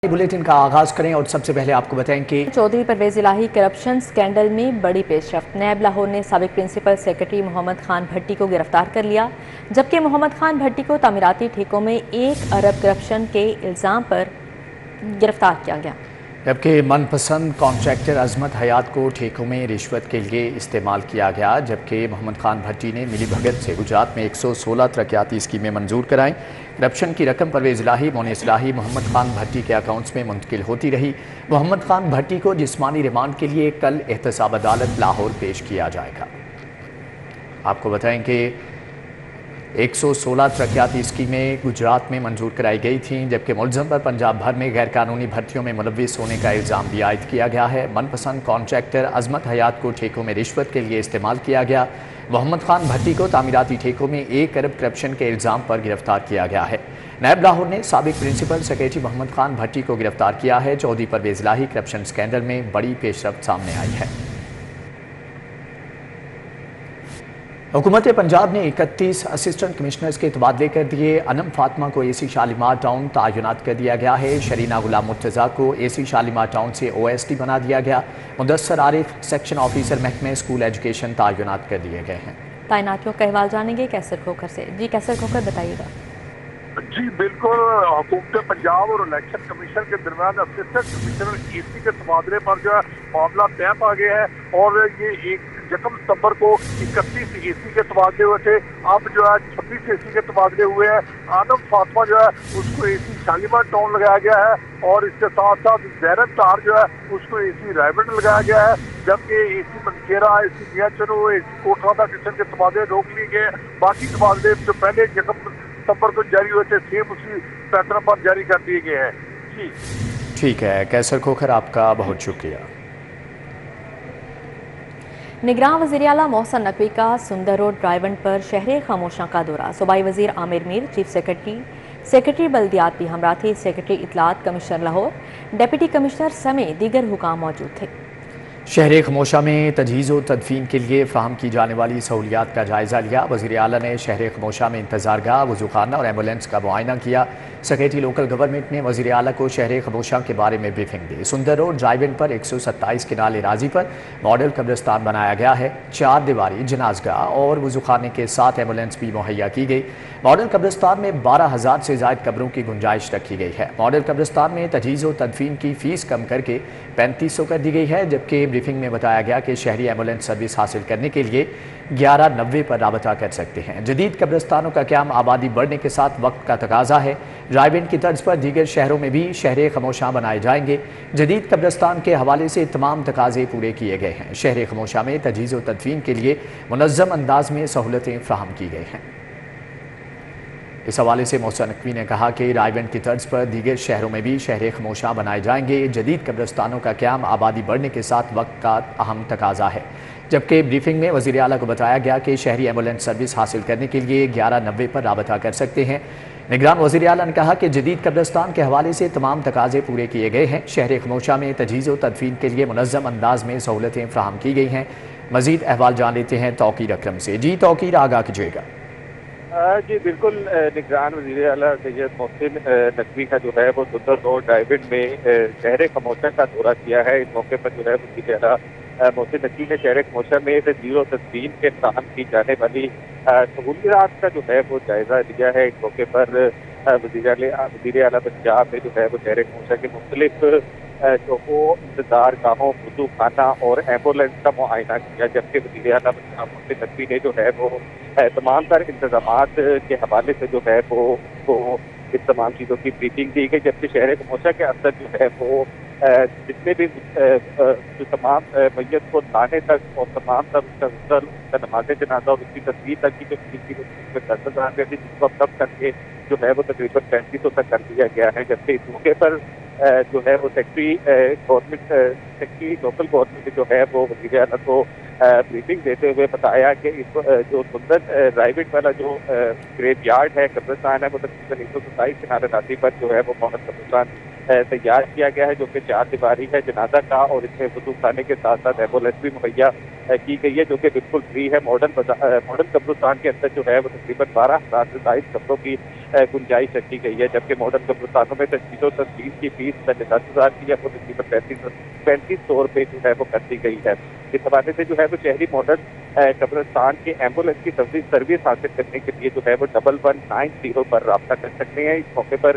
Bulletin का आगाज करें और सबसे पहले आपको बताएं कि चौधरी परवेज इलाही करप्शन स्कैंडल में बड़ी पेशरफ्त। नैब लाहौर ने साबिक प्रिंसिपल सेक्रेटरी मोहम्मद खान भट्टी को गिरफ्तार कर लिया, जबकि मोहम्मद खान भट्टी को तामीराती ठेकों में 1 अरब करप्शन के इल्ज़ाम पर गिरफ्तार किया गया। जबकि मनपसंद कॉन्ट्रैक्टर अजमत हयात को ठेकों में रिश्वत के लिए इस्तेमाल किया गया, जबकि मोहम्मद खान भट्टी ने मिली भगत से गुजरात में 116 तरक्याती स्कीमें मंजूर कराईं। करप्शन की रकम परवेज इलाही, मोनिस इलाही, मोहम्मद खान भट्टी के अकाउंट्स में मुंतकिल होती रही। मोहम्मद खान भट्टी को जिस्मानी रिमांड के लिए कल एहतसाब अदालत लाहौर पेश किया जाएगा। आपको बताएं कि 116 तरक्याती स्कीमें गुजरात में मंजूर कराई गई थीं, जबकि मुलज़म पर पंजाब भर में गैर कानूनी भर्तियों में मुलव्विस होने का इल्ज़ाम भी आयद किया गया है। मनपसंद कॉन्ट्रैक्टर अजमत हयात को ठेकों में रिश्वत के लिए इस्तेमाल किया गया। मोहम्मद खान भट्टी को तामीराती ठेकों में 1 अरब करप्शन के इल्ज़ाम पर गिरफ्तार किया गया है। नैब लाहौर ने साबिक प्रिंसिपल सेक्रेटरी मोहम्मद खान भट्टी को गिरफ्तार किया है। चौधरी परवेज इलाही करप्शन स्कैंडल में बड़ी पेशरफ्त सामने आई है। हुकूमत पंजाब ने 31 असिस्टेंट कमिश्नर्स के तबादले कर दिए। अनम फातिमा को एसी शालीमार टाउन तयनात कर दिया गया है। शरीना गुलाम मुर्तज़ा को एसी शालीमार टाउन से OSD बना दिया गया। मुदस्सर आरिफ सेक्शन ऑफिसर महकमे स्कूल एजुकेशन तयनात कर दिए गए हैं। तैनातियों का अहवाल जानेंगे कैसर खोखर से। जी कैसर खोखर, बताइएगा। जी बिल्कुल, हुकूमत पंजाब और इलेक्शन कमीशन के दरमियान असिस्टेंट कमिश्नर एसी के तबादले पर जो है मामला तय पा गया है और ये 1 सितंबर को 31 एसी के तबादले हुए थे। अब जो है 26 एसी के तबादले हुए हैं। आनम फातिमा जो है उसको एसी शालीमार टाउन लगाया गया है और इसके साथ साथ जैनब तार जो है उसको एसी रायबंड लगाया गया है, जबकि एसी मनकेरा, एसी मियां चनो, एसी कोटरादा किचन के तबादले रोक लिए गए। बाकी तबादले जो पहले 1 सितंबर को जारी हुए थे सेम उसी पैटर्न पर जारी कर दिए गए हैं। जी ठीक है कैसर खोखर, आपका बहुत शुक्रिया। निगरान वज़ीर आला मोहसिन नकवी का सुंदर रोड ड्राइवन पर शहर खामोशा का दौरा। सूबाई वज़ीर आमिर मीर, चीफ सेक्रेटरी बल्दियात भी हमरा थे। सेक्रेटरी इतलात कमिश्नर लाहौर, डिप्टी कमिश्नर समेत दीगर हुकाम मौजूद थे। शहर खमोशा में तजहीज़ व तदफीन के लिए फ़राहम की जाने वाली सहूलियात का जायज़ा लिया। वज़ीर आला ने शहर खमोशा में इंतज़ारगाह, वज़ूखाना और एम्बुलेंस का मुआयना किया। सेक्रेटरी लोकल गवर्नमेंट ने वज़ीर आला को शहर खमोशा के बारे में ब्रीफिंग दी। सुंदर रोड ड्राइव-इन पर 127 किनाल राजी पर मॉडल कब्रिस्तान बनाया गया है। 4 दीवारी जनाजगाह और वज़ूखाने के साथ एम्बुलेंस भी मुहैया की गई। मॉडल कब्रिस्तान में 12,000 से ज़ायद कब्रों की गुंजाइश रखी गई है। मॉडल कब्रिस्तान में तजहीज़ व तदफीन की फ़ीस कम करके 3500 कर दी गई है, जबकि ब्रीफिंग में बताया गया कि शहरी एम्बुलेंस सर्विस हासिल करने के लिए 1190 पर राबता कर सकते हैं। जदीद कब्रिस्तानों का क़याम आबादी बढ़ने के साथ वक्त का तकाजा है। ड्राइव-इन की तर्ज पर दीगर शहरों में भी शहर खमोशा बनाए जाएंगे। जदीद कब्रिस्तान के हवाले से तमाम तकाजे पूरे किए गए हैं। शहर खमोशा में तजहीज़ व तदफीन के लिए मुनज़्ज़म अंदाज में सहूलतें फ़राहम की गई हैं। इस हवाले से मोहसिन नकवी ने कहा कि ड्राइव-इन की तर्ज पर दीगर शहरों में भी शहर खमोशा बनाए जाएंगे। जदीद कब्रिस्तानों का क़याम आबादी बढ़ने के साथ वक्त का अहम तकाजा है, जबकि ब्रीफिंग में वज़ीर आला को बताया गया कि शहरी एम्बुलेंस सर्विस हासिल करने के लिए 1190 पर राबता कर सकते हैं। निगरान वज़ीर आला ने कहा कि जदीद कब्रिस्तान के हवाले से तमाम तकाजे पूरे किए गए हैं। शहर खमोशा में तजहीज़ व तदफीन के लिए मुनज़्ज़म अंदाज में सहूलतें फ़राहम की गई हैं। मज़ीद अहवाल जान लेते हैं तौकीर अकरम से। जी तौकीर, आगाह कीजिएगा। जी बिल्कुल, निगरान वज़ीर आला सैयद मोहसिन नकवी का जो है वो सुंदर रोड ड्राइव-इन में शहर खमोशा का दौरा किया है। इस मौके पर जो है वज़ीर आला मोहसिन नकवी ने शहर खमोशा में तजहीज़ व तदफीन के फराहम की जाने वाली सहूलियात का जो है वो जायज़ा लिया है। इस मौके पर वज़ीर आला पंजाब ने जो है वो शहर खमोशा के मुख्तलिफ चौकों, इंतजार गाहों, वज़ू खाना और एम्बुलेंस का मुआयना किया, जबकि वज़ीर आला पंजाब मोहसिन नकवी ने जो है वो तमाम तर इंतजामात के हवाले से जो है वो इस तमाम चीज़ों की ब्रीफिंग दी गई। जबकि शहर खमोशा के अंदर जो है वो जितने भी जो तमाम मैयत को लाने तक और तमाम तर उसका नमाज़ जनाजा और उसकी तस्वीर तक की जो फीस थी 10,000 थी, जिसको अब कम करके जो है वो तकरीबन 3500 तक कर दिया गया है। जबकि इस मौके पर जो है वो सेक्रेटरी लोकल गवर्नमेंट जो है वो वज़ीर आला को ब्रीफिंग देते हुए बताया कि इस जो सुंदर ड्राइव-इन वाला जो ग्रेव यार्ड है, कब्रिस्तान है, वो तकरीबन 127 किनारे रास्ते पर जो है वो मॉडल कब्रिस्तान तैयार किया गया है, जो कि 4 दीवारी है जनाजा का और इसमें वज़ू खाने के साथ साथ एम्बुलेंस भी मुहैया की गई है, जो कि बिल्कुल फ्री है। मॉडर्न कब्रिस्तान के अंदर जो है वो तकरीबन 12,000 से 22 कब्रों की गुंजाइश रखी गई है, जबकि मॉडर्न कब्रिस्तानों में तजवीज़ और तस्वीर की फीस पहले 10,000 की है, वो तकरीबन 3500 रुपये जो है वो कर दी गई है। इस हवाले से जो है वो शहरी मॉडर्न कब्रिस्तान के एम्बुलेंस की सर्विस हासिल करने के लिए जो है वो 1190 पर रब्ता कर सकते हैं। इस मौके पर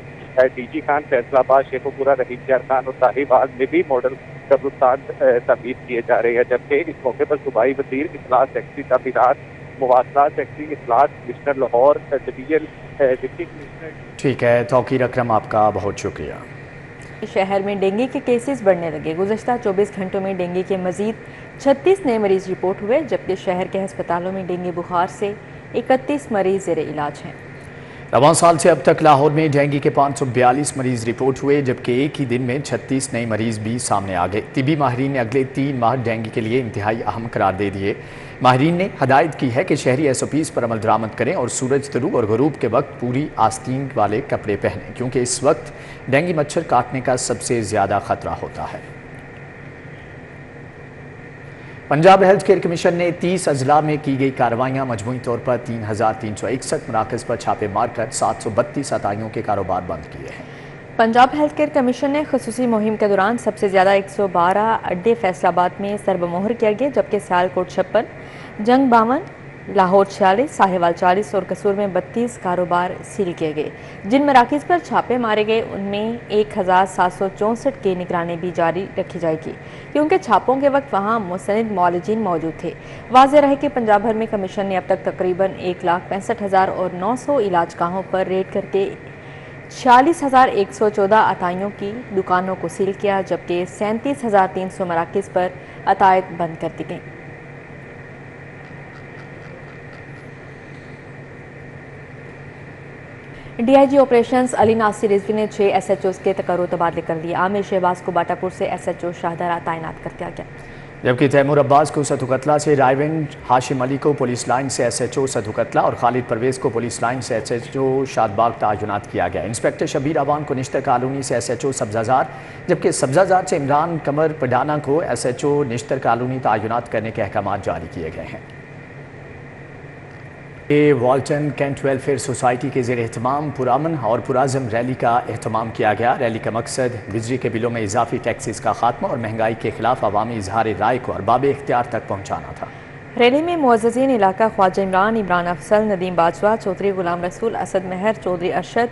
DG खान, फैसलाबाद, शेखुपुरा, रहीमयार खान और साहिवाल में भी मॉडल कब्रिस्तान तमीर किए जा रहे हैं, जबकि इस मौके पर सूबाई वज़ीर, इस्लाह सेक्रेटरी तमीरात, मुवासलात सेक्रेटरी इस्लाह, commissioner Lahore, division deputy commissioner. ठीक है तौकीर अकरम, आपका बहुत शुक्रिया। शहर में डेंगू के केसेस बढ़ने लगे। गुज़श्ता 24 घंटों में डेंगू के मजीद 36 नए मरीज रिपोर्ट हुए, जबकि शहर के अस्पतालों में डेंगू बुखार से 31 मरीज ज़ेरे इलाज हैं। रवां साल से अब तक लाहौर में डेंगू के 542 मरीज रिपोर्ट हुए, जबकि एक ही दिन में 36 नए मरीज भी सामने आ गए। तिबी माहिरीन ने अगले 3 माह डेंगू के लिए इंतहाई अहम करार दे दिए। माहिरीन ने हदायत की है कि शहरी SOPs पर अमल दरामद करें और सूरज तुलू और गरूब के वक्त पूरी आस्तीन वाले कपड़े पहनें, क्योंकि इस वक्त डेंगू मच्छर काटने का सबसे ज़्यादा खतरा होता है। पंजाब हेल्थ केयर कमीशन ने 30 अजला में की गई कार्रवाइयाँ मजमूई तौर पर 3361 मराकज़ पर छापे मारकर 732 अताइयों के कारोबार बंद किए हैं। पंजाब हेल्थ केयर कमीशन ने खसूसी मुहिम के दौरान सबसे ज़्यादा 112 अड्डे फैसलाबाद में सरबमोहर किया गया, जबकि सियालकोट 56, जंग 52, लाहौर 46, साहिवाल 40 और कसूर में 32 कारोबार सील किए गए। जिन मराकज़ पर छापे मारे गए उनमें 1764 की निगरानी भी जारी रखी जाएगी, क्योंकि छापों के वक्त वहाँ मुस्तनिद मौलजीन मौजूद थे। वाज़ेह रहे कि पंजाब भर में कमीशन ने अब तक तकरीबन 1,65,900 इलाजगाहों पर रेड करके 46,114 अताइयों की दुकानों को सील किया, जबकि 37,300 मराकज़ पर अतायत बंद कर दी गई। DIG ऑपरेशंस अली नासिर रिजवी ने 6 SHOs के तकर्रुर तबादले कर दिए। आमिर शहबाज को बाटापुर से SHO शाहदरा तैनात कर दिया गया, जबकि तैमूर अब्बास को सदुकतला से, रायविंड हाशिम अली को पुलिस लाइन से SHO सदुकतला और खालिद परवेज़ को पुलिस लाइन से SHO शादबाग तैनात किया गया। इंस्पेक्टर शबीर अवान को निश्तर कॉलोनी से SHO सब्जाजार, जबकि सब्जाजार से इमरान कमर पडाना को SHO निश्तर कॉलोनी तैनात करने के अहकाम जारी किए गए हैं। वाल्टन कैंट वेलफेयर सोसाइटी के ज़ेर एहतमाम पुरामन और पुराज़म रैली का एहतमाम किया गया। रैली का मकसद बिजली के बिलों में इजाफी टैक्सेस का खात्मा और महंगाई के खिलाफ अवामी इजहार राय को अरबाब इख्तियार तक पहुँचाना था। रैली में मुअज़्ज़ज़ीन इलाका ख्वाजा इमरान, इमरान अफसल, नदीम बाजवा, चौधरी गुलाम रसूल, असद महर, चौधरी अरशद,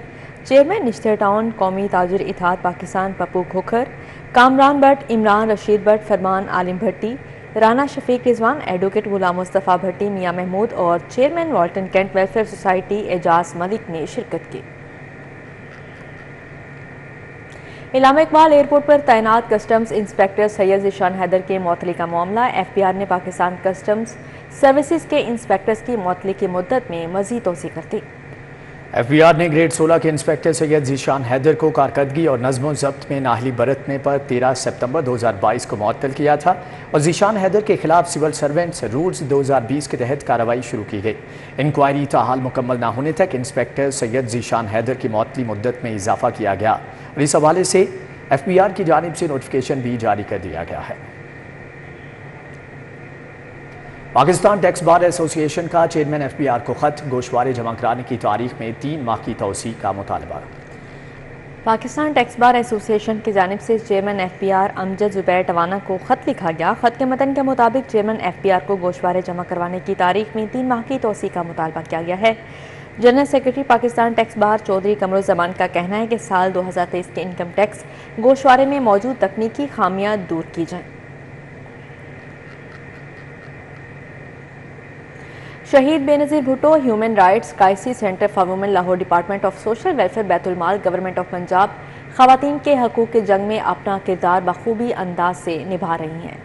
चेयरमैन निश्तर टाउन, कौमी ताजिर इत्तेहाद पाकिस्तान पप्पू खोखर, कामरान भट्ट, इमरान रशीद भट्ट, फरमान आलिम भट्टी, राना शफीक रिजवान, एडवोकेट गुलाम मुस्तफ़ा भट्टी, मियाँ महमूद और chairman Walton cantt welfare society Ejaz Malik ने शिरकत की। इलामा इकबाल एयरपोर्ट पर तैनात कस्टम्स इंस्पेक्टर सैयद ज़ीशान हैदर के मुअत्तली का मामला। FBR ने पाकिस्तान कस्टम्स सर्विसेज के इंस्पेक्टर्स की मुअत्तली की मुद्दत में मज़ीद तोसी कर दी। FBR ने ग्रेड 16 के इंस्पेक्टर सैयद ज़ीशान हैदर को कारकर्दगी और नज़्म ज़ब्त में नाहली बरतने पर 13 सितंबर 2022 को मुअत्तल किया था और ज़ीशान हैदर के खिलाफ सिविल सर्वेंट्स रूल्स 2020 के तहत कार्रवाई शुरू की गई। इंक्वायरी ताहाल मुकम्मल न होने तक इंस्पेक्टर सैयद ज़ीशान हैदर की मुअत्तली मुद्दत में इजाफा किया गया और इस हवाले से FBR की जानिब से नोटिफिकेशन भी जारी कर दिया गया है। पाकिस्तान टैक्स बार एसोसिएशन का चेयरमैन FBR को खत, गोशवारे जमा कराने की तारीख में 3 माह की तौसी का मुतालबा। पाकिस्तान टैक्स बार एसोसिएशन की जानिब से चेयरमैन FBR अमजद जुबैर टवाना को खत लिखा गया। खत के मतन के मुताबिक चेयरमैन FBR को गोशवारे जमा करवाने की तारीख में 3 माह की तौसी का मुतालबा किया गया है। General secretary Pakistan tax bar Chaudhry Qamaruzzaman का कहना है कि साल 2023 के इनकम टैक्स गोशवारे में मौजूद तकनीकी खामियां दूर की जाएं। शहीद Benazir Bhutto human rights crisis centre for women Lahore department of social welfare Betul mall government of Punjab ख़वातीन के हकूक़ के जंग में अपना किरदार बखूबी अंदाज से निभा रही हैं।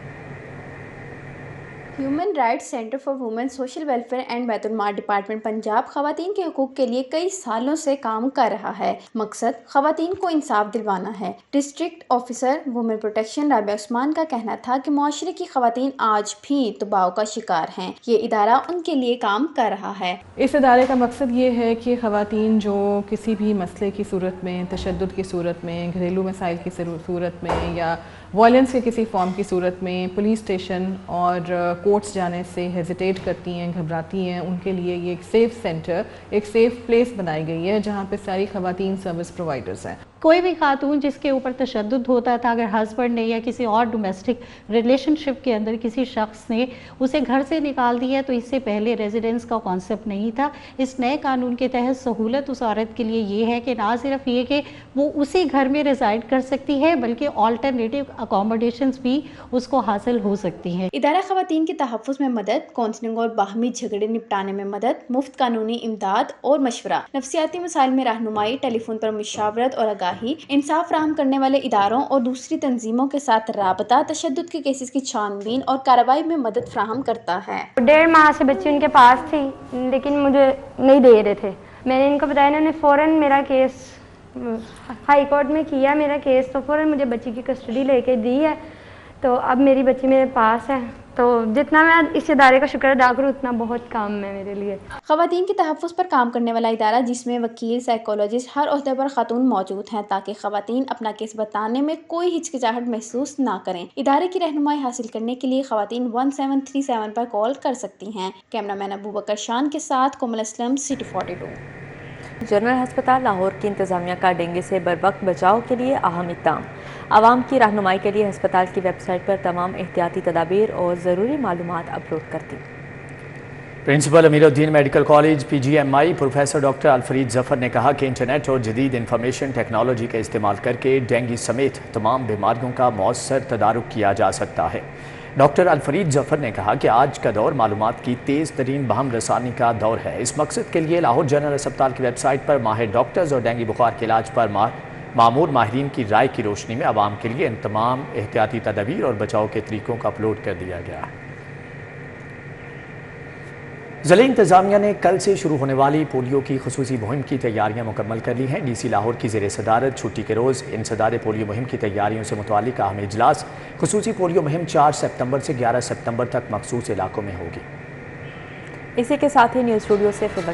Human rights centre for women social welfare and Betul mall department Punjab ख़वातीन के हकूक़ के लिए कई सालों से काम कर रहा है। मकसद ख़वातीन को इंसाफ दिलवाना है। District officer women protection Rabia Usman का कहना था कि मुआशरे की ख़वातीन आज भी दबाव का शिकार हैं। ये इदारा उनके लिए काम कर रहा है। इस इदारे का मकसद ये है कि ख़वातीन जो किसी भी मसले की सूरत में, तशद्दुद की सूरत में, घरेलू मसाइल की सूरत में या वायलेंस के किसी फॉर्म की सूरत में पुलिस स्टेशन और कोर्ट्स जाने से हेजिटेट करती हैं, घबराती हैं, उनके लिए ये एक सेफ़ सेंटर, एक सेफ़ प्लेस बनाई गई है जहाँ पे सारी ख़वातीन सर्विस प्रोवाइडर्स हैं। कोई भी खातून जिसके ऊपर तशद्दुद होता था, अगर हस्बैंड ने या किसी और डोमेस्टिक रिलेशनशिप के अंदर किसी शख्स ने उसे घर से निकाल दिया, तो इससे पहले रेजिडेंस का कॉन्सेप्ट नहीं था। इस नए कानून के तहत सहूलत उस औरत के लिए ये है कि ना सिर्फ ये कि वो उसी घर में रिजाइड कर सकती है, बल्कि ऑल्टरनेटिव अकोमोडेशंस भी उसको हासिल हो सकती हैं। इदारा ख़वातीन के तहफ़्फ़ुज़ में मदद, काउंसलिंग और बाहमी झगड़े निपटाने में मदद, मुफ्त कानूनी इमदाद और मशवरा, नफ्सियाती मसाइल में रहनुमाई, टेलीफोन पर मुशावरत और आगाही, इंसाफ फराहम करने वाले इदारों और दूसरी तंजीमों के साथ राबता, तशद्दुद के केसेस की छानबीन और कार्रवाई में मदद फराहम करता है। 1.5 माह से बच्ची उनके पास थी, लेकिन मुझे नहीं दे रहे थे। मैंने इनको बताया, इन्होंने फ़ौरन मेरा केस हाई कोर्ट में किया, मेरा केस, तो फ़ौरन मुझे बच्ची की कस्टडी लेके दी है। तो अब मेरी बच्ची मेरे पास है, तो जितना मैं इस इदारे का शुक्र अदा करूँ उतना बहुत काम है मेरे लिए। ख़वातीन के तहफ़्फ़ुज़ पर काम करने वाला इदारा जिसमें वकील, साइकोलॉजिस्ट, हर ओहदे पर खातून मौजूद हैं, ताकि ख़वातीन अपना केस बताने में कोई हिचकिचाहट महसूस ना करें। इदारे की रहनुमाई हासिल करने के लिए ख़वातीन 1737 पर कॉल कर सकती हैं। कैमरामैन अबू बकर शान के साथ कोमल असलम, सिटी 42। जनरल हस्पताल लाहौर की इंतज़ामिया का डेंगू से बरवक्त बचाव के लिए अहम इक़दाम। आवाम की रहनुमाई के लिए अस्पताल की वेबसाइट पर तमाम एहतियाती तदाबीर और ज़रूरी मालूमात अपलोड करती। Principal Ameeruddin medical college PGMI professor doctor Alfareed Zafar ने कहा कि इंटरनेट और जदीद इंफॉर्मेशन टेक्नोलॉजी का इस्तेमाल करके डेंगू समेत तमाम बीमारियों का मौसर तदारुक किया जा सकता है। डॉक्टर अलफरीद जफर ने कहा कि आज का दौर मालूमात की तेज़ तरीन बहम रसानी का दौर है। इस मकसद के लिए लाहौर जनरल अस्पताल की वेबसाइट पर माहिर डॉक्टर्स और डेंगू बुखार के इलाज पर मामूर माहिरीन की राय की रोशनी में आवाम के लिए इन तमाम एहतियाती तदबीर और बचाव के तरीकों को अपलोड कर दिया गया है। ज़िला इंतज़ामिया ने कल से शुरू होने वाली पोलियो की खुसूसी मुहिम की तैयारियां मुकम्मल कर ली हैं। DC लाहौर की ज़ेर सदारत छुट्टी के रोज़ इंसदाद पोलियो मुहिम की तैयारियों से मुताल्लिक़ अहम इजलास। खुसूसी पोलियो मुहिम 4 सितंबर से 11 सितंबर तक मखसूस इलाकों में होगी। इसी के साथ ही न्यूज़ स्टूडियो से फिर